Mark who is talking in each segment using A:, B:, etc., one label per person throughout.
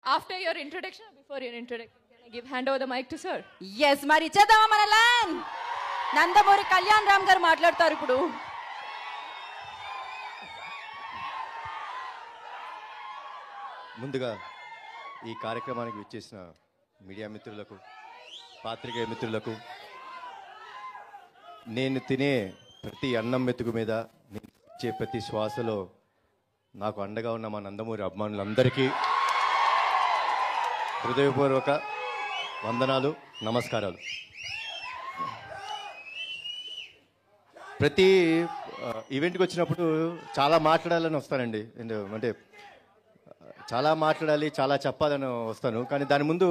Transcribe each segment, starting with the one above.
A: After your introduction or before your introduction, can I hand over the mic to sir?
B: Yes, మరి ఇచ్చేద్దామా మన land Nandamuri Kalyan Ram గారు మాట్లాడతారు ఇప్పుడు.
C: ముందుగా ఈ కార్యక్రమానికి విచ్చేసిన మీడియా మిత్రులకు, పాత్రికేయ మిత్రులకు, నేను తినే ప్రతి అన్నం మెతుకు మీద, నేను ఇచ్చే ప్రతి శ్వాసలో నాకు అండగా ఉన్న మా నందమూరి అభిమానులందరికీ హృదయపూర్వక వందనాలు, నమస్కారాలు. ప్రతి ఈవెంట్కి వచ్చినప్పుడు చాలా మాట్లాడాలని వస్తానండి. అంటే చాలా మాట్లాడాలి, చాలా చెప్పాలని వస్తాను. కానీ దాని ముందు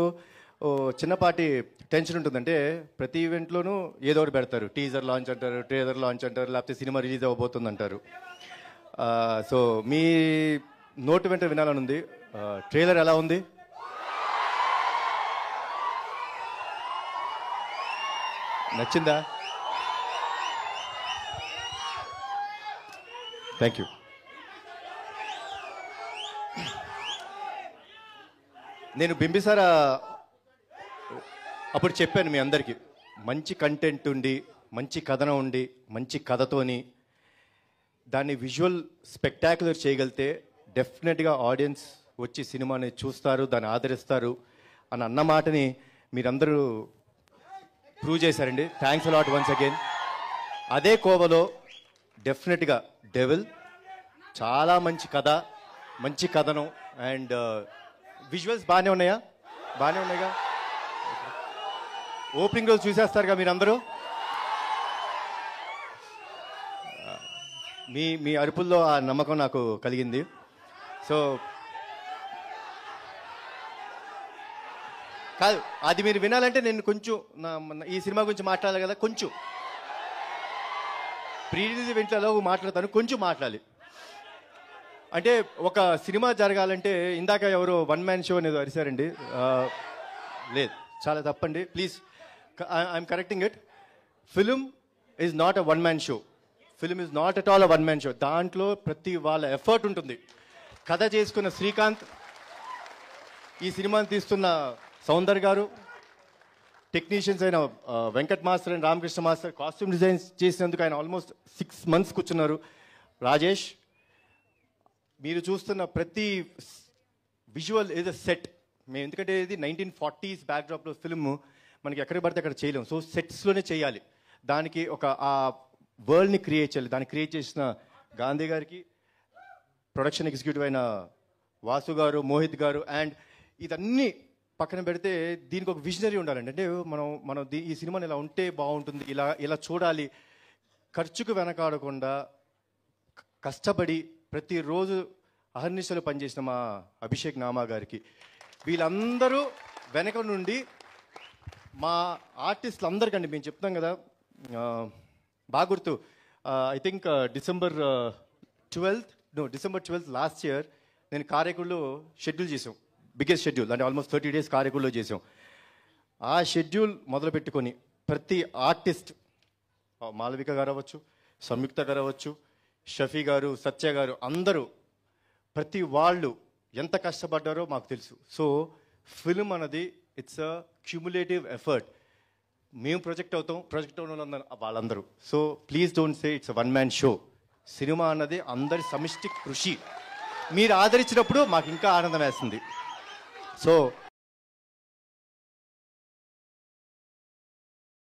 C: చిన్నపాటి టెన్షన్ ఉంటుంది. అంటే ప్రతి ఈవెంట్లోనూ ఏదో ఒకటి పెడతారు. టీజర్ లాంచ్ అంటారు, ట్రేలర్ లాంచ్ అంటారు, లేకపోతే సినిమా రిలీజ్ అవ్వబోతుంది అంటారు. సో మీ నోటు వెంట వినాలని ఉంది. ట్రేలర్ ఎలా ఉంది? నచ్చిందా? Thank you. నేను బింబిసారా అప్పుడు చెప్పాను మీ అందరికీ, మంచి కంటెంట్ ఉండి, మంచి కథనం ఉండి, మంచి కథతోని దాన్ని విజువల్ స్పెక్టాక్యులర్ చేయగలిగితే డెఫినెట్గా ఆడియన్స్ వచ్చి సినిమాని చూస్తారు, దాన్ని ఆదరిస్తారు అని అన్న మాటని మీరందరూ ప్రూవ్ చేశారండి. Thanks a lot once again. అదే కోవలో డెఫినెట్గా డెవిల్ చాలా మంచి కథ, మంచి కథనం అండ్ విజువల్స్ బాగానే ఉన్నాయా? బాగానే ఉన్నాయిగా. ఓపెనింగ్ రోజు చూసేస్తారుగా మీరందరూ. మీ అరుపుల్లో ఆ నమ్మకం నాకు కలిగింది. సో కాదు, అది మీరు వినాలంటే నేను కొంచెం ఈ సినిమా గురించి మాట్లాడాలి కదా. కొంచెం ప్రీ రిలీజ్ ఈవెంట్లలో మాట్లాడతాను, కొంచెం మాట్లాడాలి. అంటే ఒక సినిమా జరగాలంటే, ఇందాక ఎవరో వన్ మ్యాన్ షో అనేది అరిశారండి. లేదు, చాలా తప్పండి. Please, I'm correcting it. Film is not a one man show. Film is not at all a one man show. దాంట్లో ప్రతి వాళ్ళ ఎఫర్ట్ ఉంటుంది. కథ చేసుకున్న శ్రీకాంత్, ఈ సినిమాని తీస్తున్న సౌందర్ గారు, టెక్నీషియన్స్ అయిన Venkat master and Ramakrishna master, costume designs చేసినందుకు ఆయన ఆల్మోస్ట్ 6 months కూర్చున్నారు. రాజేష్, మీరు చూస్తున్న ప్రతి విజువల్ ఈజ్ అ సెట్. మేము ఎందుకంటే ఇది 1940s బ్యాక్డ్రాప్లో ఫిల్మ్, మనకి ఎక్కడికి పడితే అక్కడ చేయలేము. సో సెట్స్లోనే చేయాలి. దానికి ఒక ఆ వరల్డ్ని క్రియేట్ చేయాలి. దాన్ని క్రియేట్ చేసిన గాంధీ గారికి, ప్రొడక్షన్ ఎగ్జిక్యూటివ్ అయిన వాసు గారు, మోహిత్ గారు, అండ్ ఇదన్నీ పక్కన పెడితే దీనికి ఒక విజనరీ ఉండాలండి. అంటే మనం ఈ సినిమాని ఇలా ఉంటే బాగుంటుంది, ఇలా చూడాలి, ఖర్చుకు వెనకాడకుండా కష్టపడి ప్రతిరోజు అహర్నిశలు పనిచేసిన మా అభిషేక్ నామా గారికి, వీళ్ళందరూ వెనక నుండి మా ఆర్టిస్టులు అందరికండి మేము చెప్తాం కదా. బాగా గుర్తు, I think December 12th last year నేను కారైకుడిలో షెడ్యూల్ చేసాం. బిగ్గెస్ట్ షెడ్యూల్, అంటే ఆల్మోస్ట్ 30 days కారైకుడిలో చేసాం. ఆ షెడ్యూల్ మొదలు పెట్టుకొని ప్రతి ఆర్టిస్ట్, మాలవిక గారు అవ్వచ్చు, సంయుక్త గారు అవ్వచ్చు, షఫీ గారు, సత్య గారు, అందరూ ప్రతి వాళ్ళు ఎంత కష్టపడ్డారో మాకు తెలుసు. సో ఫిల్మ్ అన్నది ఇట్స్ అ క్యూములేటివ్ ఎఫర్ట్. మేము ప్రొజెక్ట్ అవుతాం వాళ్ళందరూ. So please don't say it's one man show. Cinema అన్నది అందరి సమిష్టి కృషి. మీరు ఆదరించినప్పుడు మాకు ఇంకా ఆనందం వేస్తుంది. సో